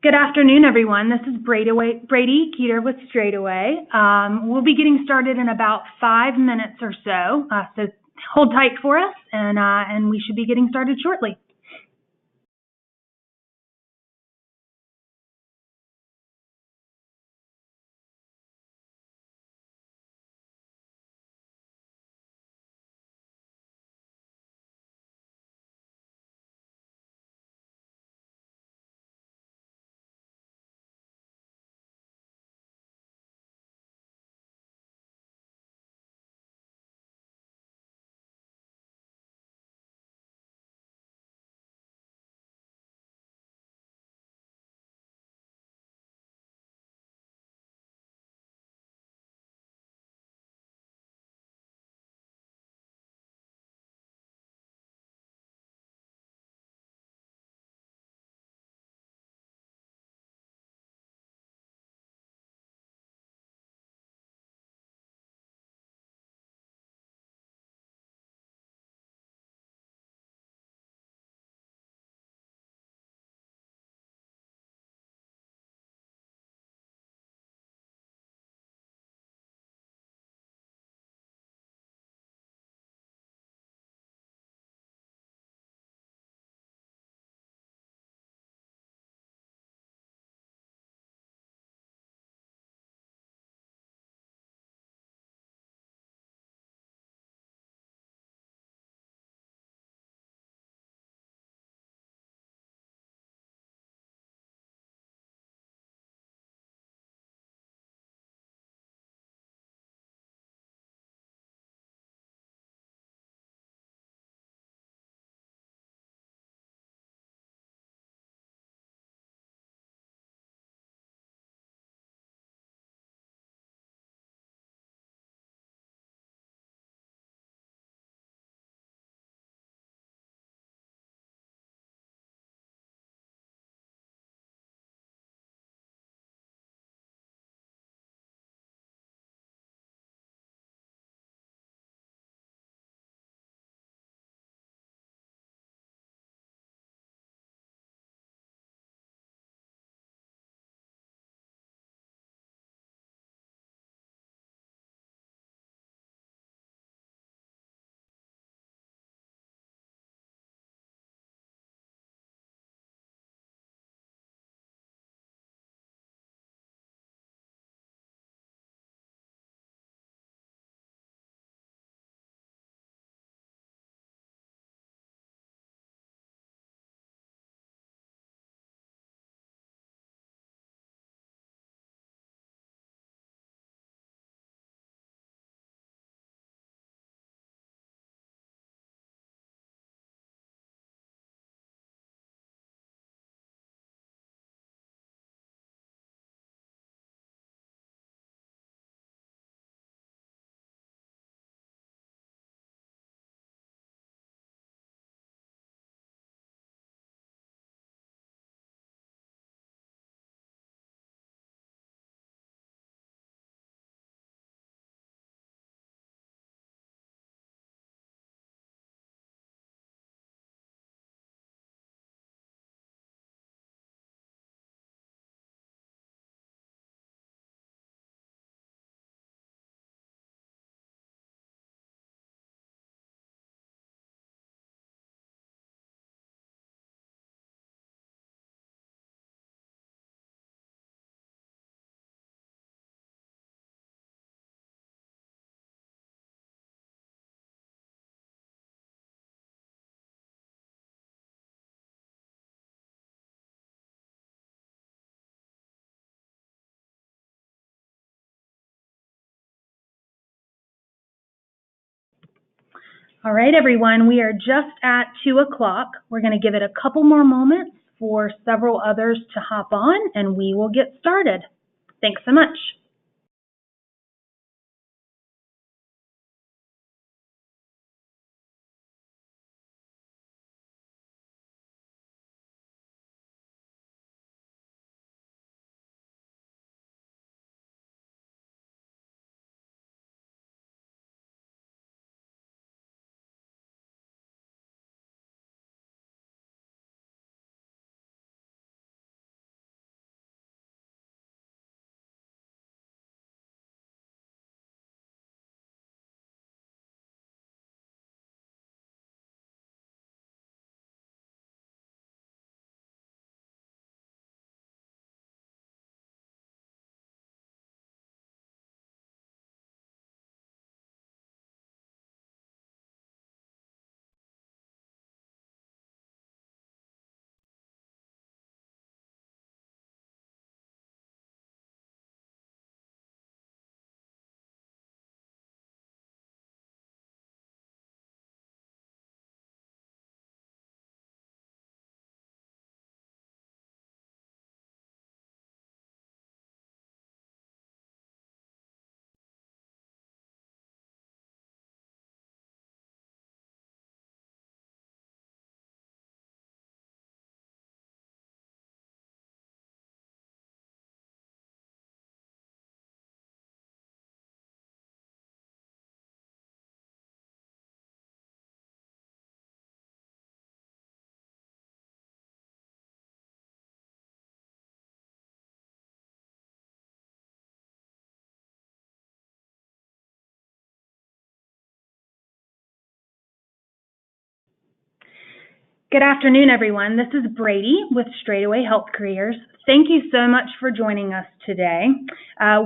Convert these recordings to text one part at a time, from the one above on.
Good afternoon, everyone. This is Brady Keeter with Straightaway. We'll be getting started in about 5 minutes or so, so hold tight for us, and we should be getting started shortly. All right, everyone, we are just at 2 o'clock. We're going to give it a couple more moments for several others to hop on, and we will get started. Thanks so much. Good afternoon, everyone. This is Brady with Straightaway Health Careers. Thank you so much for joining us today.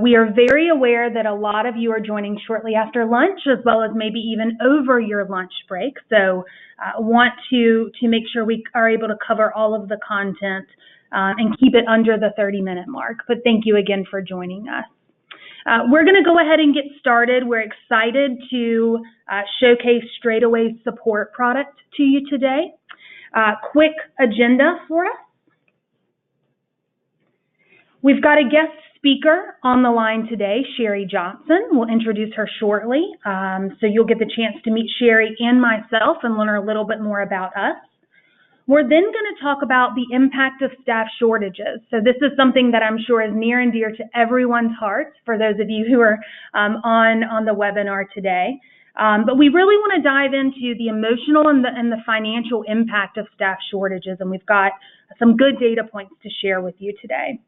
We are very aware that a lot of you are joining shortly after lunch, as well as maybe even over your lunch break. So want to make sure we are able to cover all of the content and keep it under the 30-minute mark. But thank you again for joining us. We're going to go ahead and get started. We're excited to showcase Straightaway's support product to you today. Quick agenda for us. We've got a guest speaker on the line today, Sherry Johnson. We'll introduce her shortly, so you'll get the chance to meet Sherry and myself and learn a little bit more about us. We're then going to talk about the impact of staff shortages. So this is something that I'm sure is near and dear to everyone's hearts for those of you who are on the webinar today. But we really want to dive into the emotional and the financial impact of staff shortages, and we've got some good data points to share with you today.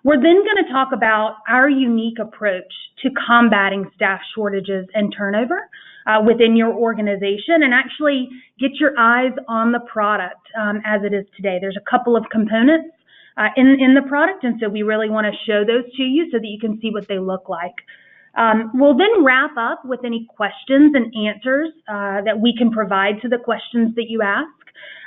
We're then going to talk about our unique approach to combating staff shortages and turnover within your organization, and actually get your eyes on the product as it is today. There's a couple of components in the product, and so we really want to show those to you so that you can see what they look like. We'll then wrap up with any questions and answers that we can provide to the questions that you ask,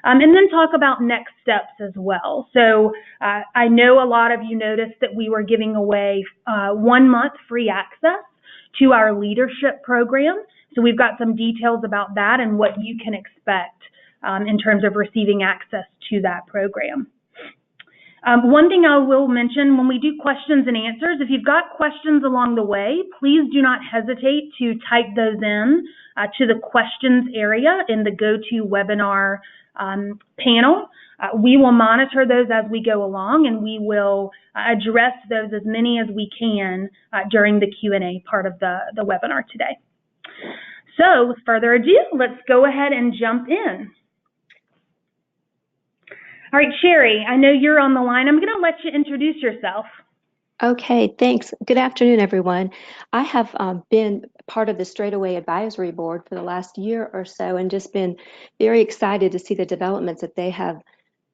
and then talk about next steps as well. So I know a lot of you noticed that we were giving away 1 month free access to our leadership program. So we've got some details about that and what you can expect in terms of receiving access to that program. One thing I will mention when we do questions and answers, if you've got questions along the way, please do not hesitate to type those in to the questions area in the GoToWebinar panel. We will monitor those as we go along, and we will address those as many as we can during the Q&A part of the webinar today. So with further ado, let's go ahead and jump in. All right, Sherry, I know you're on the line. I'm going to let you introduce yourself. Okay, thanks. Good afternoon, everyone. I have been part of the Straightaway Advisory Board for the last year or so, and just been very excited to see the developments that they have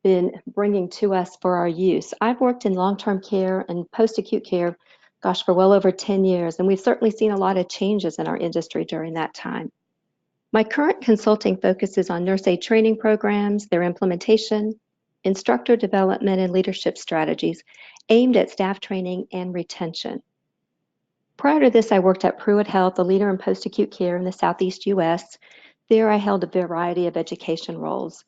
been bringing to us for our use. I've worked in long-term care and post-acute care, gosh, for well over 10 years, and we've certainly seen a lot of changes in our industry during that time. My current consulting focuses on nurse aid training programs, their implementation, instructor development, and leadership strategies aimed at staff training and retention. Prior to this, I worked at Pruitt Health, a leader in post-acute care in the Southeast U.S. There, I held a variety of education roles.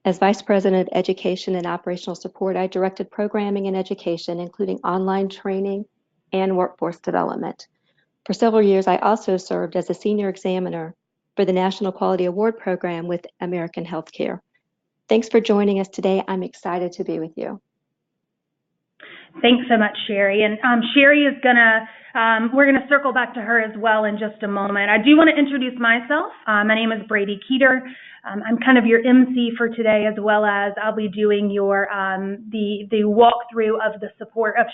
As Vice President of Education and Operational Support, I directed programming and education, including online training and workforce development. For several years, I also served as a senior examiner for the National Quality Award Program with American Healthcare. Thanks for joining us today. I'm excited to be with you. Thanks so much, Sherry. And Sherry is we're gonna circle back to her as well in just a moment. I do want to introduce myself. My name is Brady Keeter. I'm kind of your MC for today, as well as I'll be doing your the walkthrough of the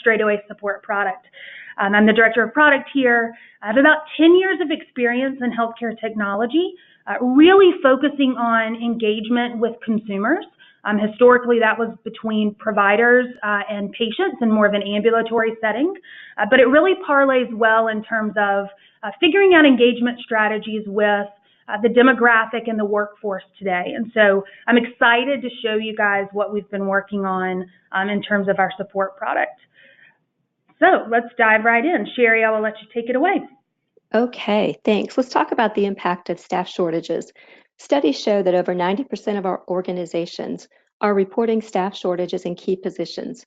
Straightaway support product. I'm the director of product here. I have about 10 years of experience in healthcare technology, really focusing on engagement with consumers. Historically, that was between providers and patients in more of an ambulatory setting, but it really parlays well in terms of figuring out engagement strategies with the demographic and the workforce today. And so I'm excited to show you guys what we've been working on in terms of our support product. So let's dive right in. Sherry, I will let you take it away. Okay, thanks. Let's talk about the impact of staff shortages. Studies show that over 90% of our organizations are reporting staff shortages in key positions.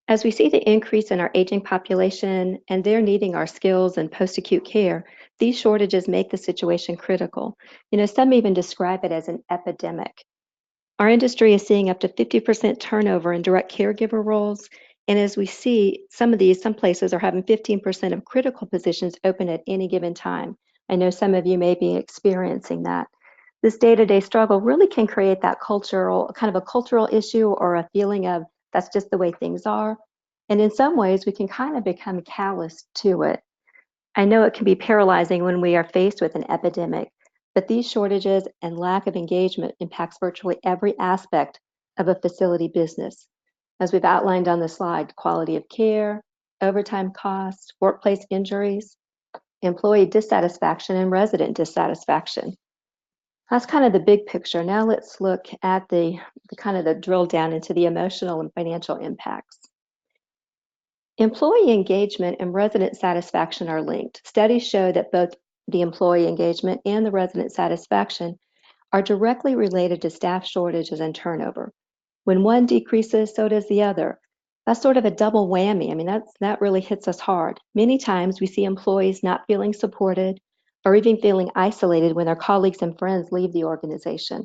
As we see the increase in our aging population and they're needing our skills in post-acute care, these shortages make the situation critical. You know, some even describe it as an epidemic. Our industry is seeing up to 50% turnover in direct caregiver roles. And as we see, some places are having 15% of critical positions open at any given time. I know some of you may be experiencing that. This day-to-day struggle really can create that kind of a cultural issue, or a feeling of that's just the way things are. And in some ways, we can kind of become callous to it. I know it can be paralyzing when we are faced with an epidemic, But these shortages and lack of engagement impacts virtually every aspect of a facility business. As we've outlined on the slide, quality of care, overtime costs, workplace injuries, employee dissatisfaction, and resident dissatisfaction. That's kind of the big picture. Now let's look at the drill down into the emotional and financial impacts. Employee engagement and resident satisfaction are linked. Studies show that both the employee engagement and the resident satisfaction are directly related to staff shortages and turnover. When one decreases, so does the other. That's sort of a double whammy. I mean, that really hits us hard. Many times we see employees not feeling supported or even feeling isolated when their colleagues and friends leave the organization.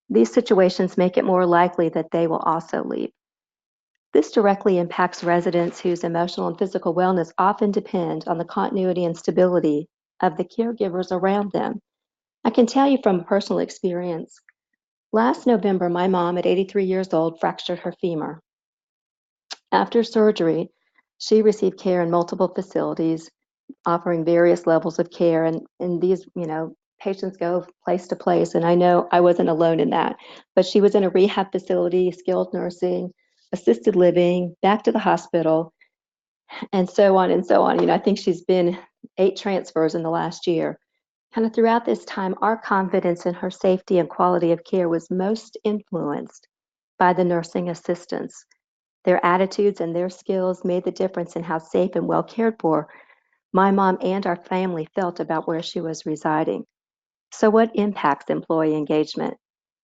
These situations make it more likely that they will also leave. This directly impacts residents whose emotional and physical wellness often depend on the continuity and stability of the caregivers around them. I can tell you from personal experience, last November, my mom at 83 years old fractured her femur. After surgery, she received care in multiple facilities, offering various levels of care, and these, patients go place to place, and I know I wasn't alone in that, but she was in a rehab facility, skilled nursing, assisted living, back to the hospital, and so on and so on. I think she's been 8 transfers in the last year. Kind of throughout this time, our confidence in her safety and quality of care was most influenced by the nursing assistants. Their attitudes and their skills made the difference in how safe and well cared for my mom and our family felt about where she was residing. So what impacts employee engagement?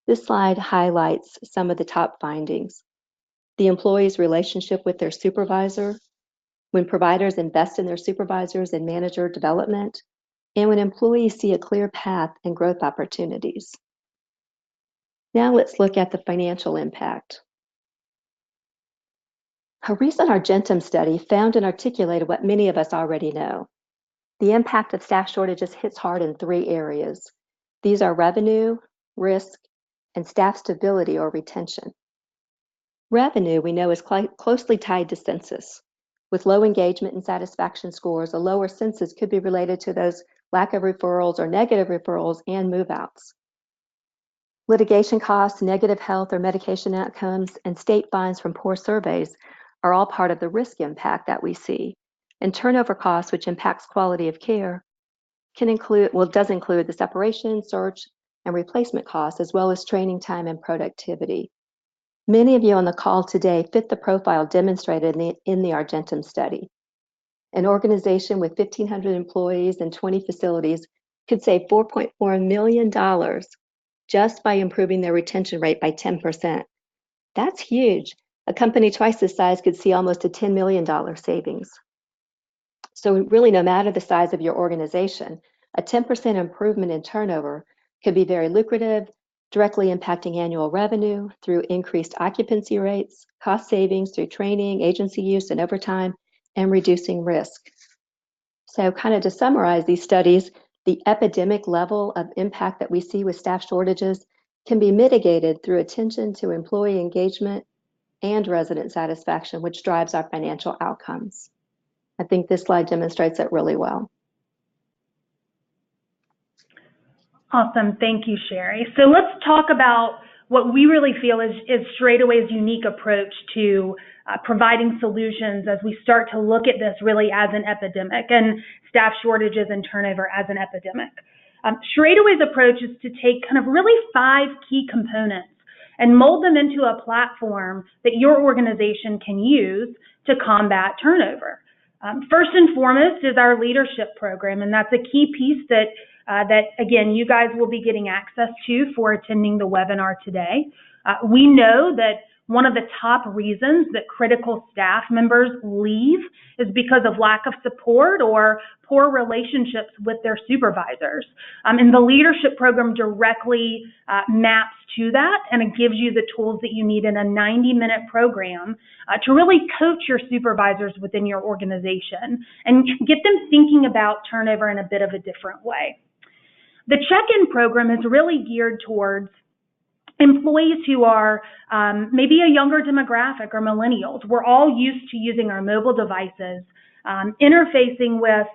This slide highlights some of the top findings. The employee's relationship with their supervisor, when providers invest in their supervisors and manager development, and when employees see a clear path and growth opportunities. Now let's look at the financial impact. A recent Argentum study found and articulated what many of us already know. The impact of staff shortages hits hard in 3 areas. These are revenue, risk, and staff stability or retention. Revenue, we know, is closely tied to census. With low engagement and satisfaction scores, a lower census could be related to those lack of referrals or negative referrals and move-outs. Litigation costs, negative health or medication outcomes, and state fines from poor surveys are all part of the risk impact that we see. And turnover costs, which impacts quality of care, does include the separation, search, and replacement costs, as well as training time and productivity. Many of you on the call today fit the profile demonstrated in the Argentum study. An organization with 1,500 employees and 20 facilities could save $4.4 million just by improving their retention rate by 10%. That's huge. A company twice this size could see almost a $10 million savings. So really, no matter the size of your organization, a 10% improvement in turnover could be very lucrative, directly impacting annual revenue through increased occupancy rates, cost savings through training, agency use, and overtime, and reducing risk. So kind of to summarize these studies, the epidemic level of impact that we see with staff shortages can be mitigated through attention to employee engagement and resident satisfaction, which drives our financial outcomes. I think this slide demonstrates it really well. Awesome. Thank you, Sherry. So let's talk about what we really feel is Straightaway's unique approach to providing solutions as we start to look at this really as an epidemic and staff shortages and turnover as an epidemic. Straightaway's approach is to take kind of really 5 key components and mold them into a platform that your organization can use to combat turnover. First and foremost is our leadership program, and that's a key piece that again, you guys will be getting access to for attending the webinar today. We know that one of the top reasons that critical staff members leave is because of lack of support or poor relationships with their supervisors. And the leadership program directly maps to that, and it gives you the tools that you need in a 90-minute program to really coach your supervisors within your organization and get them thinking about turnover in a bit of a different way. The check-in program is really geared towards employees who are maybe a younger demographic or millennials. We're all used to using our mobile devices, interfacing with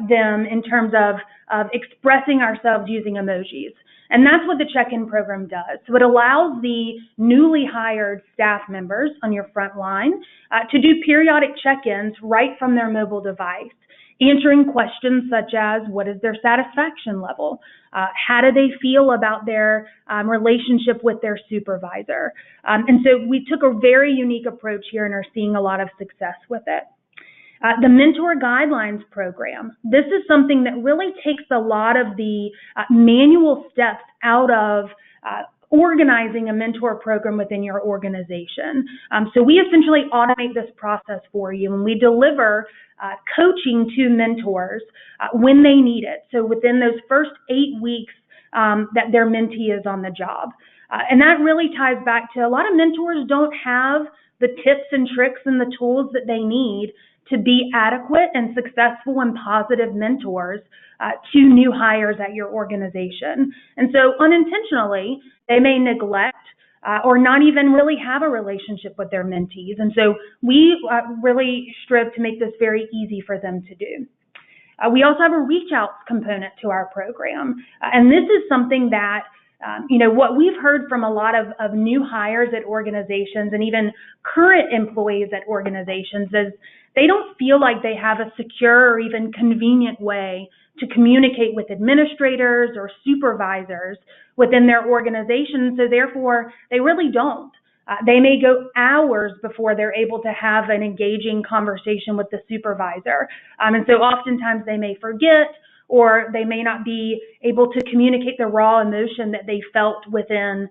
them in terms of expressing ourselves using emojis. And that's what the check-in program does. So it allows the newly hired staff members on your front line to do periodic check-ins right from their mobile device, answering questions such as, what is their satisfaction level? How do they feel about their relationship with their supervisor? And so we took a very unique approach here and are seeing a lot of success with it. The Mentor Guidelines program. This is something that really takes a lot of the manual steps out of organizing a mentor program within your organization. So we essentially automate this process for you, and we deliver coaching to mentors when they need it. So within those first 8 weeks that their mentee is on the job. And that really ties back to a lot of mentors don't have the tips and tricks and the tools that they need to be adequate and successful and positive mentors to new hires at your organization. And so unintentionally, they may neglect or not even really have a relationship with their mentees. And so we really strive to make this very easy for them to do. We also have a reach out component to our program. And this is something that what we've heard from a lot of new hires at organizations and even current employees at organizations is they don't feel like they have a secure or even convenient way to communicate with administrators or supervisors within their organization, so therefore they really don't. They may go hours before they're able to have an engaging conversation with the supervisor. And so oftentimes they may forget, or they may not be able to communicate the raw emotion that they felt within,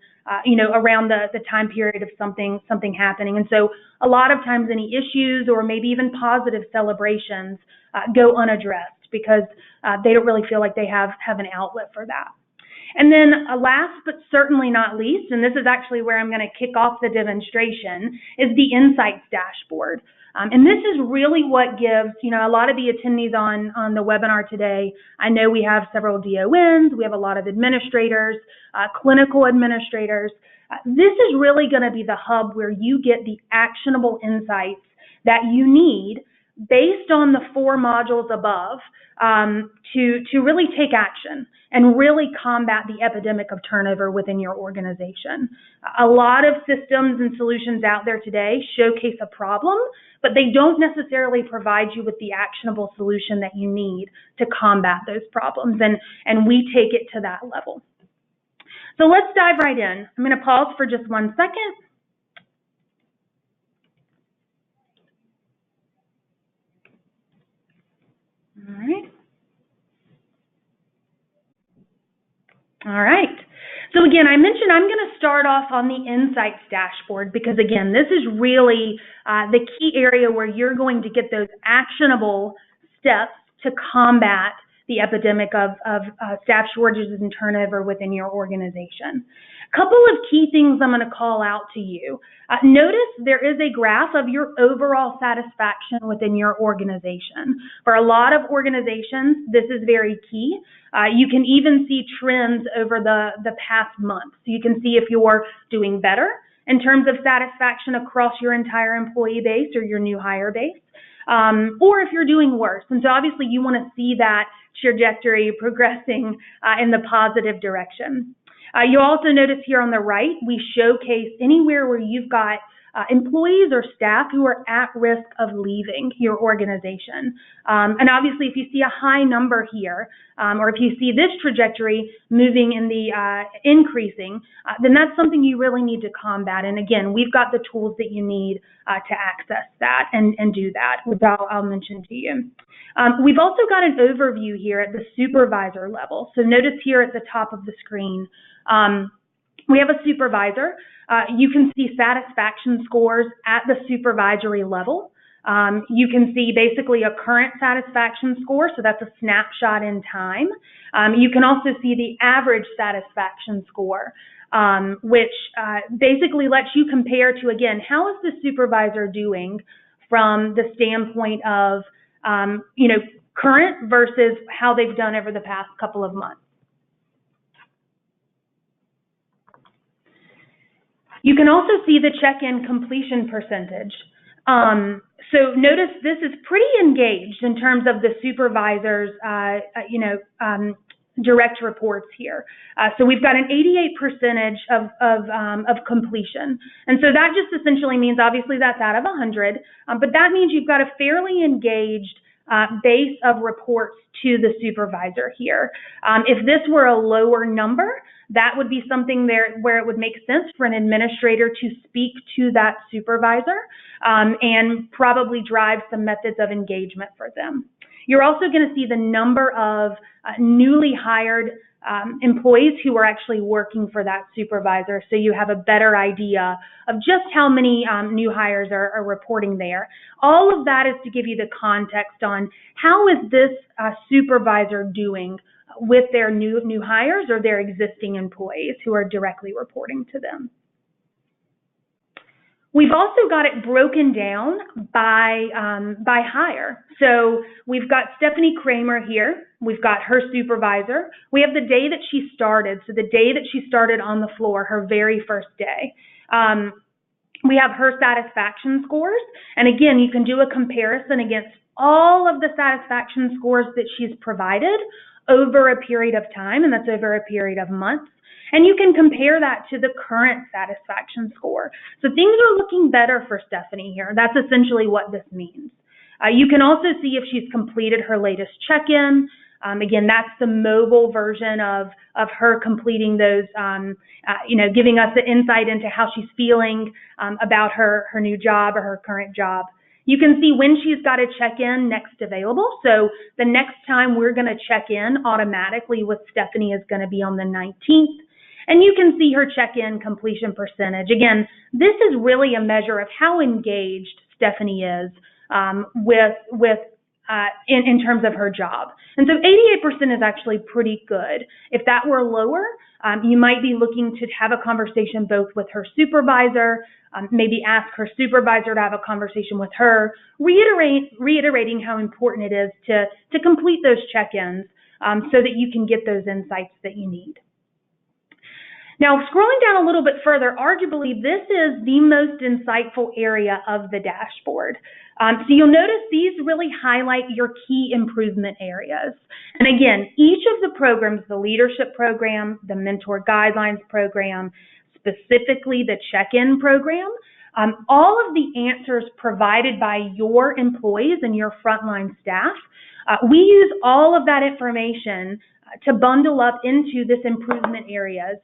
around the time period of something happening. And so a lot of times any issues or maybe even positive celebrations go unaddressed because they don't really feel like they have an outlet for that. And then last but certainly not least, and this is actually where I'm going to kick off the demonstration, is the Insights Dashboard. And this is really what gives, a lot of the attendees on the webinar today. I know we have several DONs, we have a lot of administrators, clinical administrators. This is really going to be the hub where you get the actionable insights that you need based on the 4 modules above to really take action and really combat the epidemic of turnover within your organization. A lot of systems and solutions out there today showcase a problem, but they don't necessarily provide you with the actionable solution that you need to combat those problems, and we take it to that level. So let's dive right in. I'm going to pause for just 1 second. All right. So again, I mentioned I'm going to start off on the Insights Dashboard because, again, this is really the key area where you're going to get those actionable steps to combat the epidemic of staff shortages and turnover within your organization. A couple of key things I'm going to call out to you. Notice there is a graph of your overall satisfaction within your organization. For a lot of organizations, this is very key. You can even see trends over the past month. So you can see if you're doing better in terms of satisfaction across your entire employee base or your new hire base, or if you're doing worse. And so obviously you want to see that trajectory progressing in the positive direction. You'll also notice here on the right, we showcase anywhere where you've got employees or staff who are at risk of leaving your organization. And obviously, if you see a high number here, or if you see this trajectory moving in the increasing, then that's something you really need to combat. And again, we've got the tools that you need to access that and do that, which I'll mention to you. We've also got an overview here at the supervisor level. So notice here at the top of the screen, we have a supervisor. You can see satisfaction scores at the supervisory level. You can see basically a current satisfaction score, so that's a snapshot in time. You can also see the average satisfaction score, which basically lets you compare to, again, how is the supervisor doing from the standpoint of, current versus how they've done over the past couple of months. You can also see the check-in completion percentage. So notice this is pretty engaged in terms of the supervisor's, direct reports here. So we've got an 88% of completion. And so that just essentially means, obviously that's out of 100, but that means you've got a fairly engaged base of reports to the supervisor here. If this were a lower number, that would be something there where it would make sense for an administrator to speak to that supervisor and probably drive some methods of engagement for them. You're also going to see the number of newly hired employees who are actually working for that supervisor, so you have a better idea of just how many new hires are reporting there. All of that is to give you the context on how is this supervisor doing with their new hires or their existing employees who are directly reporting to them. We've also got it broken down by hire. So we've got Stephanie Kramer here. We've got her supervisor. We have the day that she started. So the day that she started on the floor, her very first day. We have her satisfaction scores. And again, you can do a comparison against all of the satisfaction scores that she's provided over a period of time, and that's over a period of months. And you can compare that to the current satisfaction score. So things are looking better for Stephanie here. That's essentially what this means. You can also see if she's completed her latest check-in. Again, that's the mobile version of her completing those, giving us the insight into how she's feeling about her new job or her current job. You can see when she's got a check-in next available. So the next time we're going to check in automatically with Stephanie is going to be on the 19th. And you can see her check-in completion percentage. Again, this is really a measure of how engaged Stephanie is in terms of her job. And so 88% is actually pretty good. If that were lower, you might be looking to have a conversation both with her supervisor, maybe ask her supervisor to have a conversation with her, reiterating how important it is to complete those check-ins so that you can get those insights that you need. Now, scrolling down a little bit further, arguably this is the most insightful area of the dashboard. So you'll notice these really highlight your key improvement areas. And again, each of the programs, the leadership program, the mentor guidelines program, specifically the check-in program, all of the answers provided by your employees and your frontline staff, we use all of that information to bundle up into this improvement areas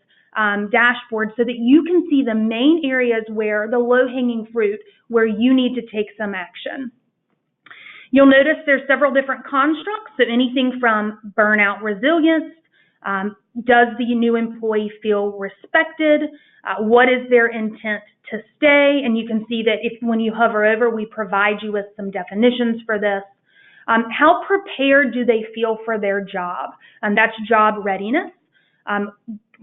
dashboard so that you can see the main areas where the low-hanging fruit where you need to take some action. You'll notice there's several different constructs, so anything from burnout resilience, does the new employee feel respected, what is their intent to stay, and you can see that when you hover over, we provide you with some definitions for this. How prepared do they feel for their job? That's job readiness.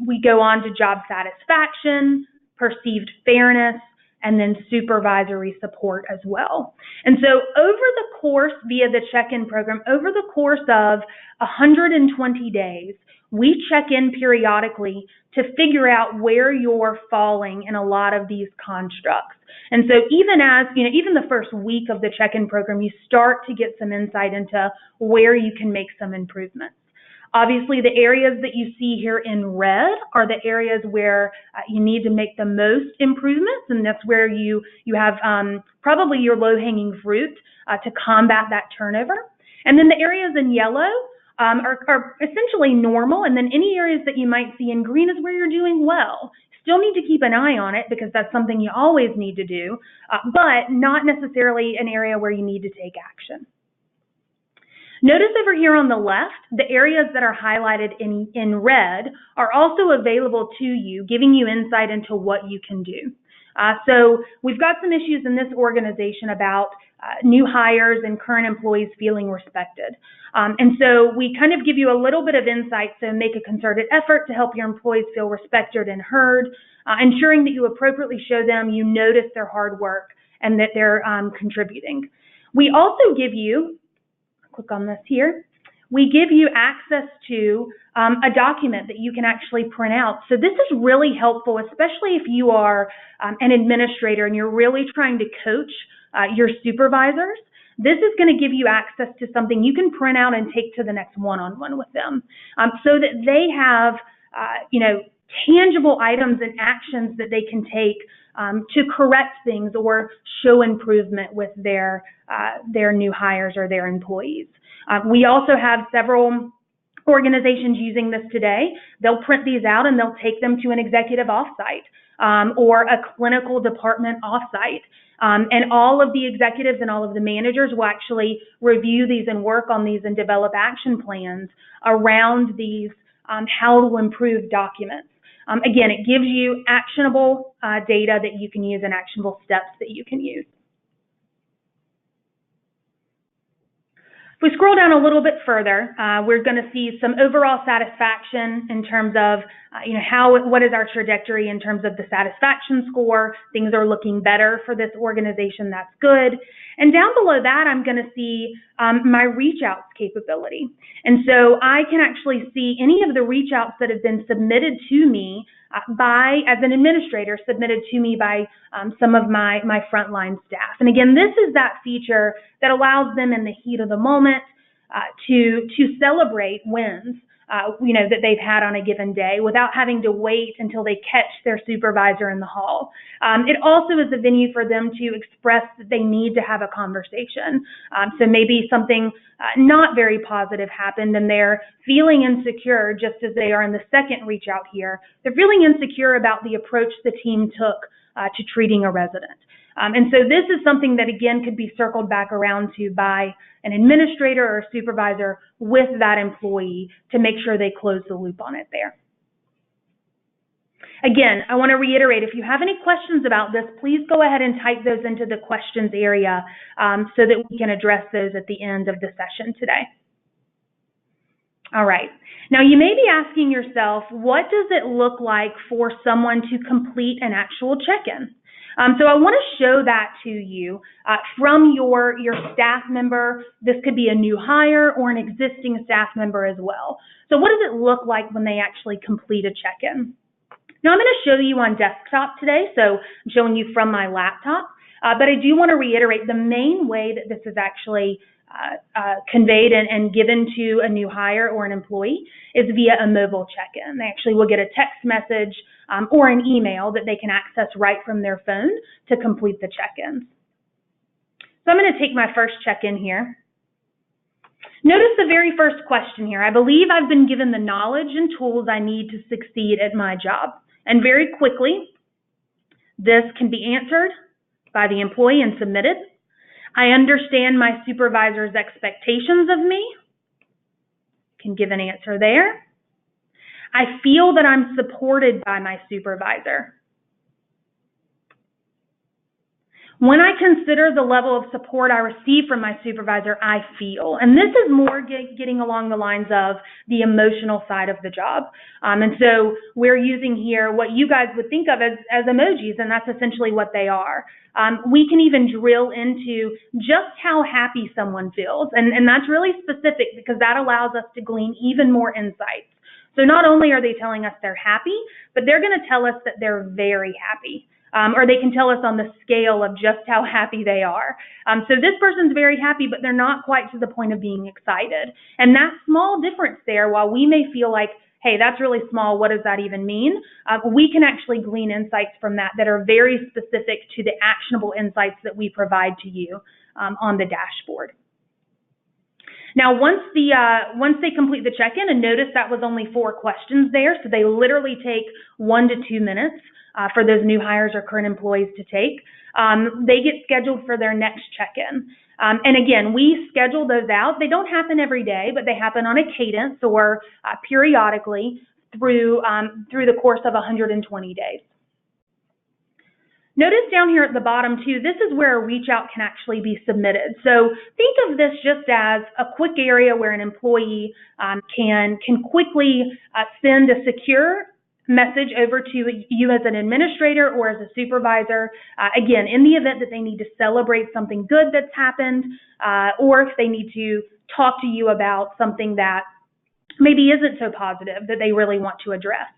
We go on to job satisfaction, perceived fairness, and then supervisory support as well. And so over the course, via the check-in program, over the course of 120 days, we check in periodically to figure out where you're falling in a lot of these constructs. And so even the first week of the check-in program, you start to get some insight into where you can make some improvements. Obviously, the areas that you see here in red are the areas where you need to make the most improvements, and that's where you have probably your low-hanging fruit to combat that turnover. And then the areas in yellow are essentially normal, and then any areas that you might see in green is where you're doing well. Still need to keep an eye on it because that's something you always need to do, but not necessarily an area where you need to take action. Notice over here on the left, the areas that are highlighted in red are also available to you, giving you insight into what you can do. So we've got some issues in this organization about new hires and current employees feeling respected. And so we kind of give you a little bit of insight, so make a concerted effort to help your employees feel respected and heard, ensuring that you appropriately show them you notice their hard work and that they're contributing. We also give you, click on this here, we give you access to a document that you can actually print out. So this is really helpful, especially if you are an administrator and you're really trying to coach your supervisors, this is going to give you access to something you can print out and take to the next one-on-one with them, so that they have, tangible items and actions that they can take to correct things or show improvement with their new hires or their employees. We also have several organizations using this today. They'll print these out and they'll take them to an executive offsite or a clinical department offsite. And all of the executives and all of the managers will actually review these and work on these and develop action plans around these how to improve documents. Again, it gives you actionable data that you can use and actionable steps that you can use. If we scroll down a little bit further, we're going to see some overall satisfaction in terms of, what is our trajectory in terms of the satisfaction score. Things are looking better for this organization. That's good. And down below that, I'm going to see my reach outs capability. And so I can actually see any of the reach outs that have been submitted to me as an administrator, submitted to me by some of my frontline staff. And again, this is that feature that allows them in the heat of the moment to celebrate wins, that they've had on a given day without having to wait until they catch their supervisor in the hall. It also is a venue for them to express that they need to have a conversation. So maybe something not very positive happened and they're feeling insecure, just as they are in the second reach out here. They're feeling insecure about the approach the team took to treating a resident. And so this is something that, again, could be circled back around to by an administrator or a supervisor with that employee to make sure they close the loop on it there. Again, I want to reiterate, if you have any questions about this, please go ahead and type those into the questions area so that we can address those at the end of the session today. All right. Now, you may be asking yourself, what does it look like for someone to complete an actual check-in? So I want to show that to you from your staff member. This could be a new hire or an existing staff member as well. So what does it look like when they actually complete a check-in? Now, I'm going to show you on desktop today, so I'm showing you from my laptop, but I do want to reiterate the main way that this is actually conveyed and given to a new hire or an employee is via a mobile check-in. They actually will get a text message or an email that they can access right from their phone to complete the check-ins. So I'm going to take my first check-in here. Notice the very first question here. I believe I've been given the knowledge and tools I need to succeed at my job. And very quickly, this can be answered by the employee and submitted. I understand my supervisor's expectations of me. Can give an answer there. I feel that I'm supported by my supervisor. When I consider the level of support I receive from my supervisor, I feel. And this is more getting along the lines of the emotional side of the job. And so we're using here what you guys would think of as emojis, and that's essentially what they are. We can even drill into just how happy someone feels. And that's really specific because that allows us to glean even more insights. So not only are they telling us they're happy, but they're going to tell us that they're very happy. Or they can tell us on the scale of just how happy they are. So this person's very happy, but they're not quite to the point of being excited. And that small difference there, while we may feel like, hey, that's really small, what does that even mean? We can actually glean insights from that are very specific to the actionable insights that we provide to you on the dashboard. Now, once they complete the check-in, and notice that was only 4 questions there, so they literally take 1 to 2 minutes for those new hires or current employees to take. They get scheduled for their next check-in. And again, we schedule those out. They don't happen every day, but they happen on a cadence or periodically through the course of 120 days. Notice down here at the bottom too, this is where a reach out can actually be submitted. So think of this just as a quick area where an employee can quickly send a secure message over to you as an administrator or as a supervisor, again, in the event that they need to celebrate something good that's happened, or if they need to talk to you about something that maybe isn't so positive that they really want to address.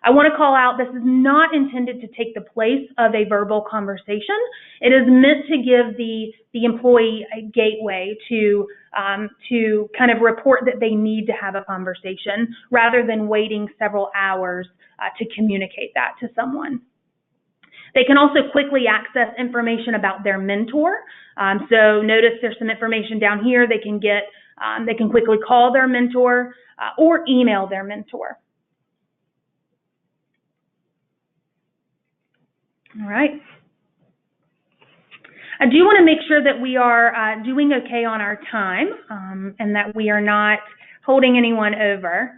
I want to call out, this is not intended to take the place of a verbal conversation. It is meant to give the employee a gateway to kind of report that they need to have a conversation rather than waiting several hours to communicate that to someone. They can also quickly access information about their mentor. So notice there's some information down here. They can quickly call their mentor or email their mentor. All right. I do want to make sure that we are doing okay on our time and that we are not holding anyone over.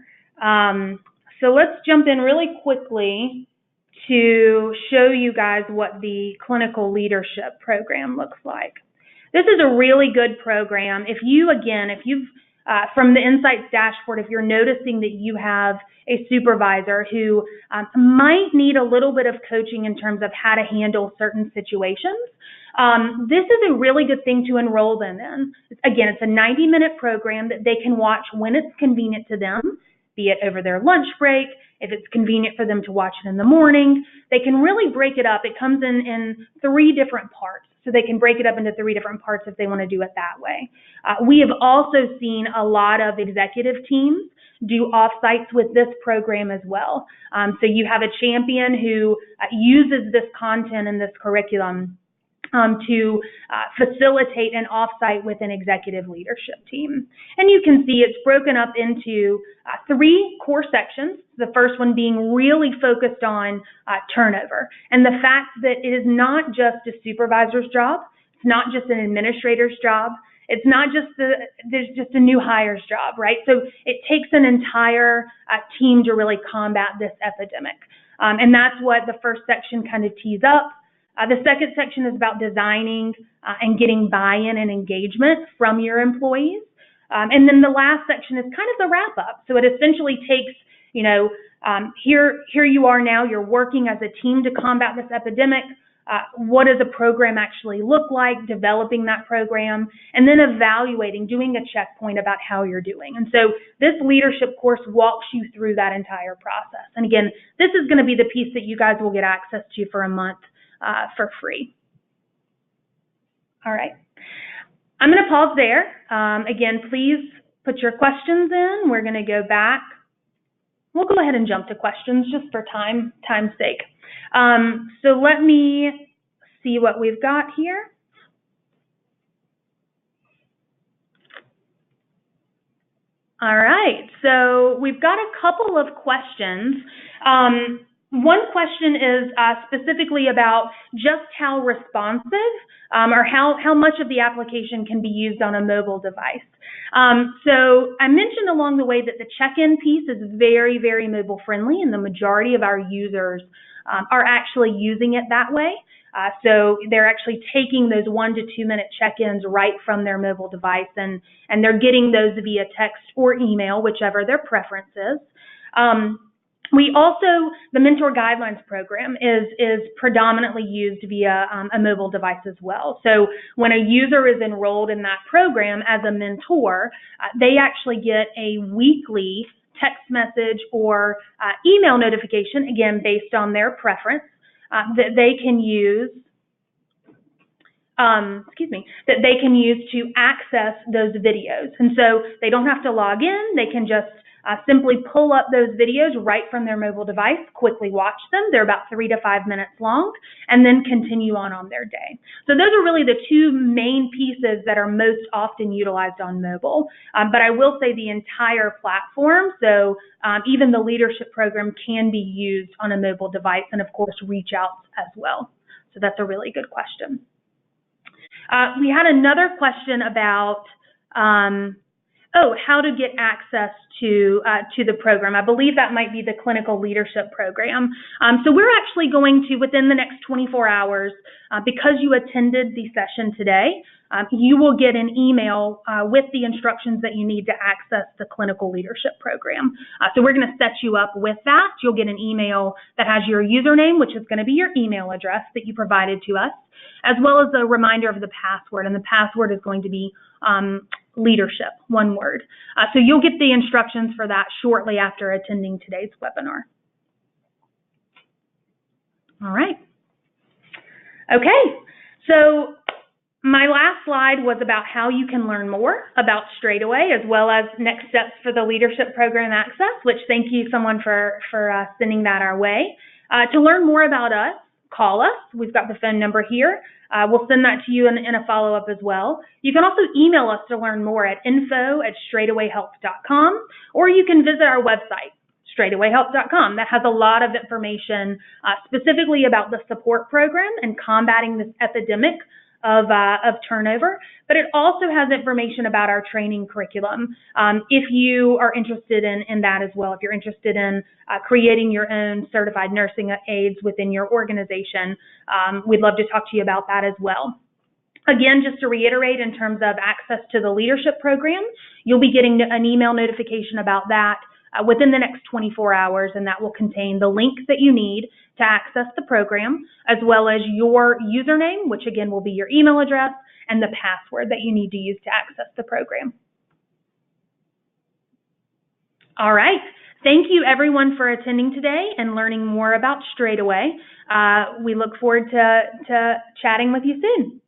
So let's jump in really quickly to show you guys what the clinical leadership program looks like. This is a really good program. If you've from the Insights dashboard, if you're noticing that you have a supervisor who might need a little bit of coaching in terms of how to handle certain situations, this is a really good thing to enroll them in. Again, it's a 90-minute program that they can watch when it's convenient to them, be it over their lunch break, if it's convenient for them to watch it in the morning. They can really break it up. It comes in 3 different parts. So they can break it up into 3 different parts if they want to do it that way. We have also seen a lot of executive teams do offsites with this program as well. So you have a champion who uses this content and this curriculum to facilitate an offsite with an executive leadership team. And you can see it's broken up into 3 core sections, the first one being really focused on turnover and the fact that it is not just a supervisor's job, it's not just an administrator's job, it's not just there's just a new hire's job, right? So it takes an entire team to really combat this epidemic. And that's what the first section kind of tees up. The second section is about designing and getting buy-in and engagement from your employees. And then the last section is kind of the wrap-up. So it essentially takes, here you are now, you're working as a team to combat this epidemic. What does a program actually look like, developing that program, and then evaluating, doing a checkpoint about how you're doing. And so this leadership course walks you through that entire process. And again, this is going to be the piece that you guys will get access to for a month for free. All right. I'm going to pause there. Again, please put your questions in. We're going to go back. We'll go ahead and jump to questions just for time's sake. So let me see what we've got here. All right, so we've got a couple of questions. One question is specifically about just how responsive or how much of the application can be used on a mobile device. So I mentioned along the way that the check-in piece is very, very mobile friendly, and the majority of our users are actually using it that way. So they're actually taking those 1 to 2 minute check-ins right from their mobile device, and they're getting those via text or email, whichever their preference is. We also, the Mentor Guidelines program is predominantly used via a mobile device as well. So when a user is enrolled in that program as a mentor, they actually get a weekly text message or email notification, again, based on their preference, that they can use that they can use to access those videos. And so they don't have to log in. They can just simply pull up those videos right from their mobile device, quickly watch them. They're about 3 to 5 minutes long, and then continue on their day. So those are really the 2 main pieces that are most often utilized on mobile. But I will say the entire platform, so even the leadership program, can be used on a mobile device, and of course reach outs as well. So that's a really good question. We had another question about how to get access to the program. I believe that might be the clinical leadership program. So we're actually going to, within the next 24 hours, because you attended the session today, you will get an email with the instructions that you need to access the clinical leadership program. So we're going to set you up with that. You'll get an email that has your username, which is going to be your email address that you provided to us, as well as a reminder of the password. And the password is going to be leadership, one word. So you'll get the instructions for that shortly after attending today's webinar. All right. Okay, so my last slide was about how you can learn more about Straightaway, as well as next steps for the Leadership Program Access, which thank you someone for sending that our way. To learn more about us, call us. We've got the phone number here. We'll send that to you in a follow-up as well. You can also email us to learn more at info@straightawayhelp.com, or you can visit our website, straightawayhelp.com. That has a lot of information specifically about the support program and combating this epidemic of turnover, but it also has information about our training curriculum. If you are interested in that as well, if you're interested in creating your own certified nursing aides within your organization, we'd love to talk to you about that as well. Again, just to reiterate, in terms of access to the leadership program, you'll be getting an email notification about that within the next 24 hours, and that will contain the link that you need to access the program, as well as your username, which again will be your email address, and the password that you need to use to access the program. All right. Thank you everyone for attending today and learning more about Straightaway. We look forward to chatting with you soon.